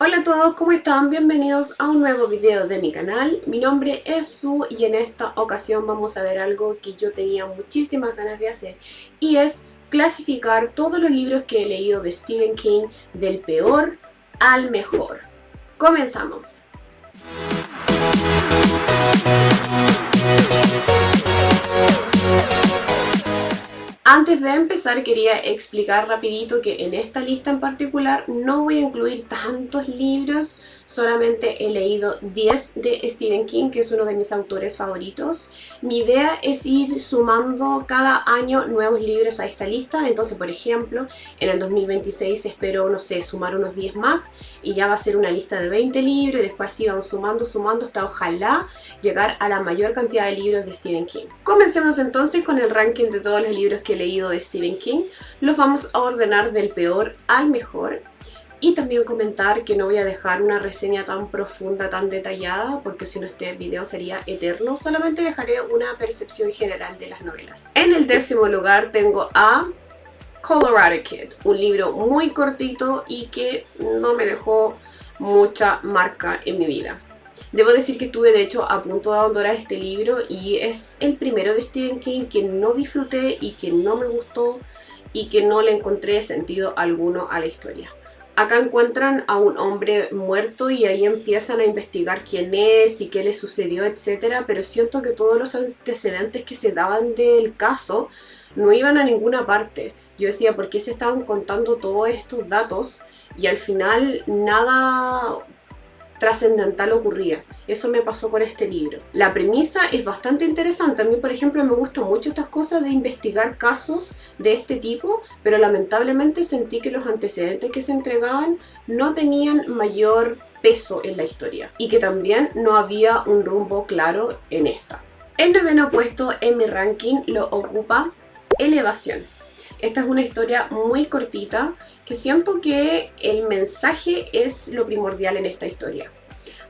Hola a todos, ¿cómo están? Bienvenidos a un nuevo video de mi canal. Mi nombre es Su y en esta ocasión vamos a ver algo que yo tenía muchísimas ganas de hacer y es clasificar todos los libros que he leído de Stephen King del peor al mejor. Comenzamos. Antes de empezar quería explicar rapidito que en esta lista en particular no voy a incluir tantos libros, solamente he leído 10 de Stephen King, que es uno de mis autores favoritos. Mi idea es ir sumando cada año nuevos libros a esta lista, entonces por ejemplo en el 2026 espero, no sé, sumar unos 10 más y ya va a ser una lista de 20 libros y después así vamos sumando hasta ojalá llegar a la mayor cantidad de libros de Stephen King. Comencemos entonces con el ranking de todos los libros que he leído de Stephen King. Los vamos a ordenar del peor al mejor. Y también comentar que no voy a dejar una reseña tan profunda, tan detallada, porque si no este video sería eterno. Solamente dejaré una percepción general de las novelas. En el 10º lugar tengo a Colorado Kid, un libro muy cortito y que no me dejó mucha marca en mi vida. Debo decir que estuve de hecho a punto de abandonar este libro y es el primero de Stephen King que no disfruté y que no me gustó y que no le encontré sentido alguno a la historia. Acá encuentran a un hombre muerto y ahí empiezan a investigar quién es y qué le sucedió, etc. Pero siento que todos los antecedentes que se daban del caso no iban a ninguna parte. Yo decía, ¿por qué se estaban contando todos estos datos? Y al final nada trascendental ocurría. Eso me pasó con este libro. La premisa es bastante interesante. A mí, por ejemplo, me gustan mucho estas cosas de investigar casos de este tipo, pero lamentablemente sentí que los antecedentes que se entregaban no tenían mayor peso en la historia y que también no había un rumbo claro en esta. El 9º puesto en mi ranking lo ocupa Elevación. Esta es una historia muy cortita que siento que el mensaje es lo primordial en esta historia.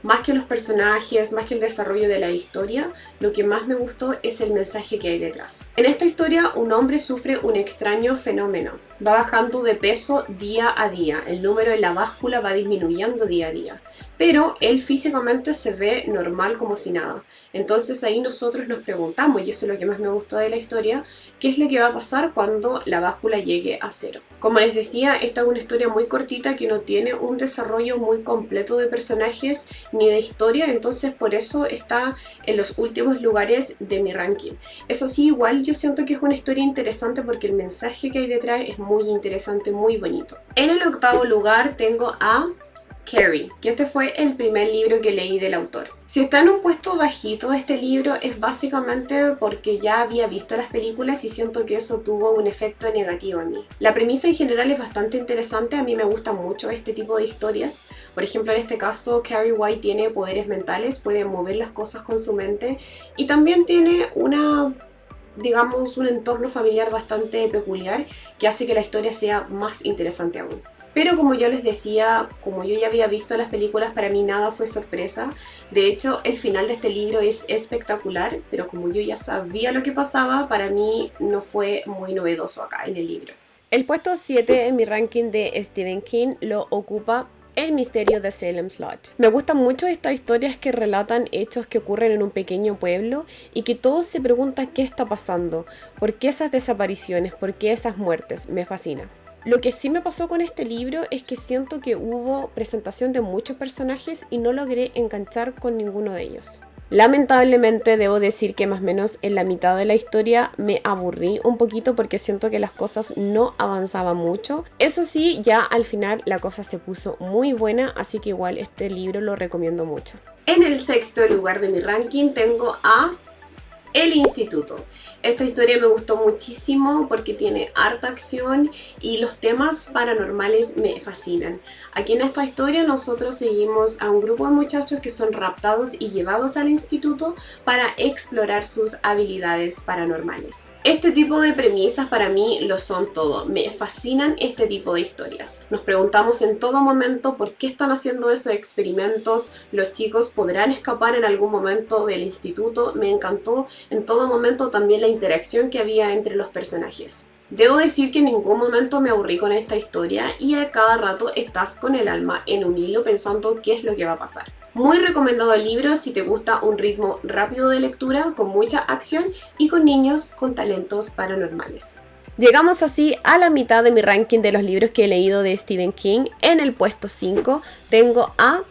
Más que los personajes, más que el desarrollo de la historia, lo que más me gustó es el mensaje que hay detrás. En esta historia, un hombre sufre un extraño fenómeno. Va bajando de peso día a día, el número en la báscula va disminuyendo día a día, pero él físicamente se ve normal como si nada. Entonces ahí nosotros nos preguntamos, y eso es lo que más me gustó de la historia, ¿qué es lo que va a pasar cuando la báscula llegue a cero? Como les decía, esta es una historia muy cortita que no tiene un desarrollo muy completo de personajes ni de historia, entonces por eso está en los últimos lugares de mi ranking. Eso sí, igual yo siento que es una historia interesante porque el mensaje que hay detrás es muy interesante, muy bonito. En el 8º lugar tengo a Carrie, que este fue el primer libro que leí del autor. Si está en un puesto bajito este libro es básicamente porque ya había visto las películas y siento que eso tuvo un efecto negativo en mí. La premisa en general es bastante interesante, a mí me gusta mucho este tipo de historias. Por ejemplo, en este caso Carrie White tiene poderes mentales, puede mover las cosas con su mente y también tiene digamos, un entorno familiar bastante peculiar que hace que la historia sea más interesante aún. Pero como yo les decía, como yo ya había visto las películas, para mí nada fue sorpresa. De hecho, el final de este libro es espectacular, pero como yo ya sabía lo que pasaba, para mí no fue muy novedoso acá en el libro. El puesto 7 en mi ranking de Stephen King lo ocupa El misterio de Salem's Lot. Me gustan mucho estas historias que relatan hechos que ocurren en un pequeño pueblo y que todos se preguntan qué está pasando, por qué esas desapariciones, por qué esas muertes. Me fascina. Lo que sí me pasó con este libro es que siento que hubo presentación de muchos personajes y no logré enganchar con ninguno de ellos. Lamentablemente debo decir que más o menos en la mitad de la historia me aburrí un poquito porque siento que las cosas no avanzaban mucho. Eso sí, ya al final la cosa se puso muy buena, así que igual este libro lo recomiendo mucho. En el 6º lugar de mi ranking tengo a El Instituto. Esta historia me gustó muchísimo porque tiene harta acción y los temas paranormales me fascinan. Aquí en esta historia nosotros seguimos a un grupo de muchachos que son raptados y llevados al instituto para explorar sus habilidades paranormales. Este tipo de premisas para mí lo son todo. Me fascinan este tipo de historias. Nos preguntamos en todo momento por qué están haciendo esos experimentos. Los chicos podrán escapar en algún momento del instituto. Me encantó en todo momento también la interacción que había entre los personajes. Debo decir que en ningún momento me aburrí con esta historia y a cada rato estás con el alma en un hilo pensando qué es lo que va a pasar. Muy recomendado el libro si te gusta un ritmo rápido de lectura, con mucha acción y con niños con talentos paranormales. Llegamos así a la mitad de mi ranking de los libros que he leído de Stephen King. En el puesto 5 tengo a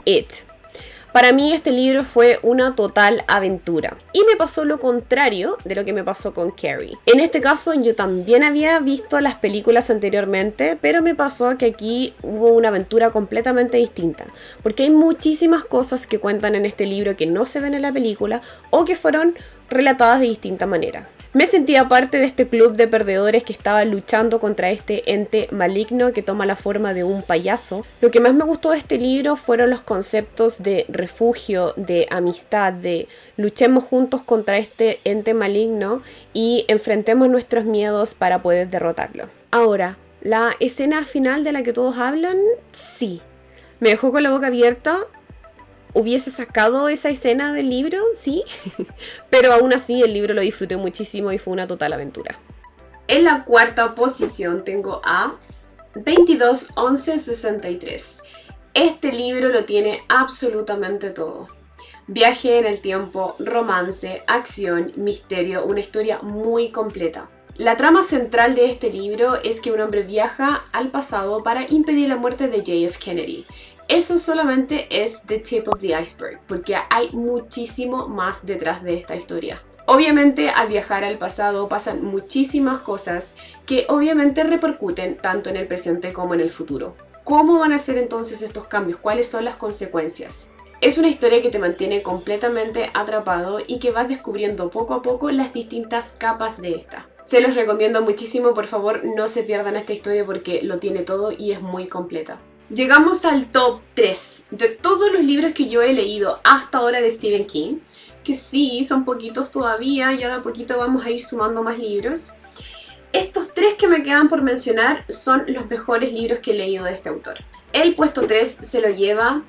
It. Para mí este libro fue una total aventura y me pasó lo contrario de lo que me pasó con Carrie. En este caso yo también había visto las películas anteriormente, pero me pasó que aquí hubo una aventura completamente distinta, porque hay muchísimas cosas que cuentan en este libro que no se ven en la película o que fueron relatadas de distinta manera. Me sentía parte de este club de perdedores que estaba luchando contra este ente maligno que toma la forma de un payaso. Lo que más me gustó de este libro fueron los conceptos de refugio, de amistad, de luchemos juntos contra este ente maligno y enfrentemos nuestros miedos para poder derrotarlo. Ahora, la escena final de la que todos hablan, sí, me dejó con la boca abierta. ¿Hubiese sacado esa escena del libro? Sí, pero aún así el libro lo disfruté muchísimo y fue una total aventura. En la cuarta posición tengo a 22-11-63. Este libro lo tiene absolutamente todo. Viaje en el tiempo, romance, acción, misterio, una historia muy completa. La trama central de este libro es que un hombre viaja al pasado para impedir la muerte de JF Kennedy. Eso solamente es the tip of the iceberg, porque hay muchísimo más detrás de esta historia. Obviamente, al viajar al pasado pasan muchísimas cosas que obviamente repercuten tanto en el presente como en el futuro. ¿Cómo van a ser entonces estos cambios? ¿Cuáles son las consecuencias? Es una historia que te mantiene completamente atrapado y que vas descubriendo poco a poco las distintas capas de esta. Se los recomiendo muchísimo, por favor no se pierdan esta historia porque lo tiene todo y es muy completa. Llegamos al top 3 de todos los libros que yo he leído hasta ahora de Stephen King, que sí, son poquitos todavía, ya de a poquito vamos a ir sumando más libros. Estos 3 que me quedan por mencionar son los mejores libros que he leído de este autor. El puesto 3 se lo lleva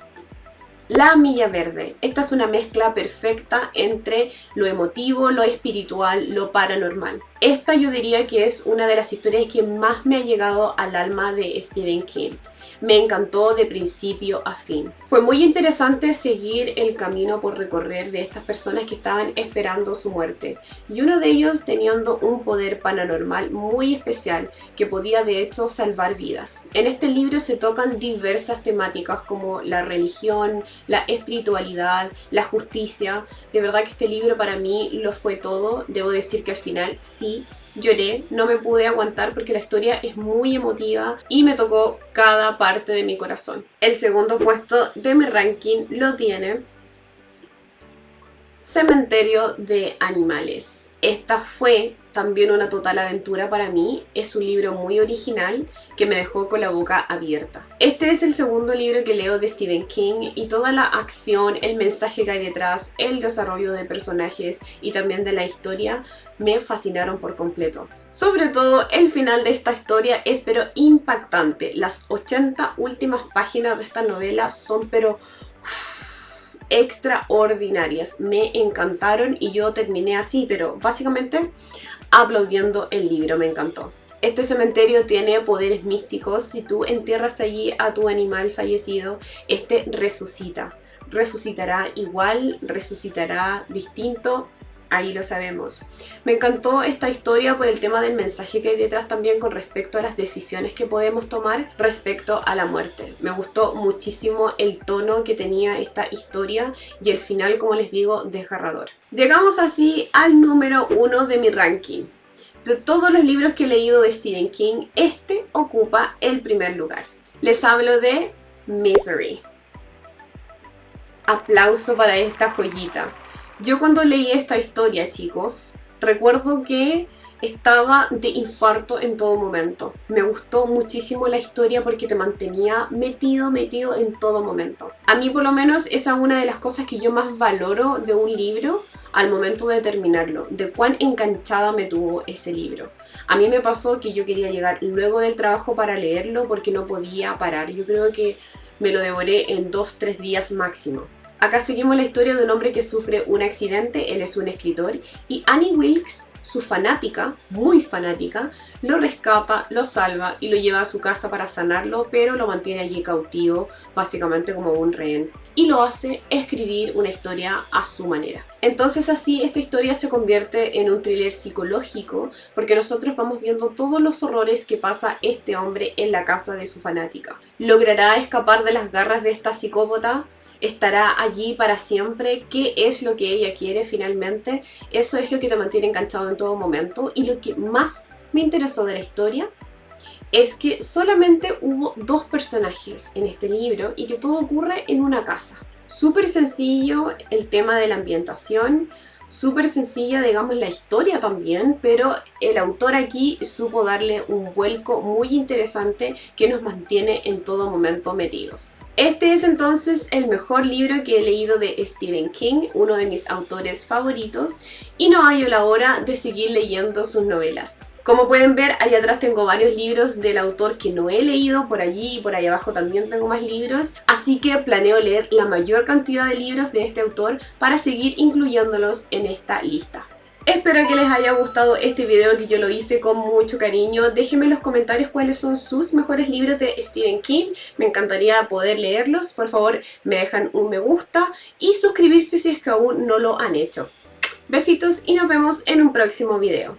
La Milla Verde. Esta es una mezcla perfecta entre lo emotivo, lo espiritual, lo paranormal. Esta yo diría que es una de las historias que más me ha llegado al alma de Stephen King. Me encantó de principio a fin. Fue muy interesante seguir el camino por recorrer de estas personas que estaban esperando su muerte y uno de ellos teniendo un poder paranormal muy especial que podía de hecho salvar vidas. En este libro se tocan diversas temáticas como la religión, la espiritualidad, la justicia. De verdad que este libro para mí lo fue todo. Debo decir que al final sí lloré, no me pude aguantar porque la historia es muy emotiva y me tocó cada parte de mi corazón. El segundo puesto de mi ranking lo tiene Cementerio de Animales. Esta fue también una total aventura para mí. Es un libro muy original que me dejó con la boca abierta. Este es el segundo libro que leo de Stephen King y toda la acción, el mensaje que hay detrás, el desarrollo de personajes y también de la historia me fascinaron por completo. Sobre todo el final de esta historia es pero impactante. Las 80 últimas páginas de esta novela son pero extraordinarias, me encantaron y yo terminé así, pero básicamente aplaudiendo el libro, me encantó. Este cementerio tiene poderes místicos. Si tú entierras allí a tu animal fallecido, este resucita. Resucitará igual, resucitará distinto. Ahí lo sabemos. Me encantó esta historia por el tema del mensaje que hay detrás también con respecto a las decisiones que podemos tomar respecto a la muerte. Me gustó muchísimo el tono que tenía esta historia y el final, como les digo, desgarrador. Llegamos así al número 1 de mi ranking. De todos los libros que he leído de Stephen King, este ocupa el primer lugar. Les hablo de Misery. Aplauso para esta joyita. Yo cuando leí esta historia, chicos, recuerdo que estaba de infarto en todo momento. Me gustó muchísimo la historia porque te mantenía metido en todo momento. A mí por lo menos esa es una de las cosas que yo más valoro de un libro al momento de terminarlo, de cuán enganchada me tuvo ese libro. A mí me pasó que yo quería llegar luego del trabajo para leerlo porque no podía parar. Yo creo que me lo devoré en 2-3 días máximo. Acá seguimos la historia de un hombre que sufre un accidente, él es un escritor, y Annie Wilkes, su fanática, muy fanática, lo rescata, lo salva y lo lleva a su casa para sanarlo, pero lo mantiene allí cautivo, básicamente como un rehén, y lo hace escribir una historia a su manera. Entonces así esta historia se convierte en un thriller psicológico, porque nosotros vamos viendo todos los horrores que pasa este hombre en la casa de su fanática. ¿Logrará escapar de las garras de esta psicópata? ¿Estará allí para siempre? ¿Qué es lo que ella quiere finalmente? Eso es lo que te mantiene enganchado en todo momento. Y lo que más me interesó de la historia es que solamente hubo 2 personajes en este libro y que todo ocurre en una casa. Súper sencillo el tema de la ambientación, súper sencilla, digamos, la historia también, pero el autor aquí supo darle un vuelco muy interesante que nos mantiene en todo momento metidos. Este es entonces el mejor libro que he leído de Stephen King, uno de mis autores favoritos, y no hallo la hora de seguir leyendo sus novelas. Como pueden ver, ahí atrás tengo varios libros del autor que no he leído, por allí y por ahí abajo también tengo más libros, así que planeo leer la mayor cantidad de libros de este autor para seguir incluyéndolos en esta lista. Espero que les haya gustado este video, que yo lo hice con mucho cariño. Déjenme en los comentarios cuáles son sus mejores libros de Stephen King. Me encantaría poder leerlos. Por favor, me dejan un me gusta y suscribirse si es que aún no lo han hecho. Besitos y nos vemos en un próximo video.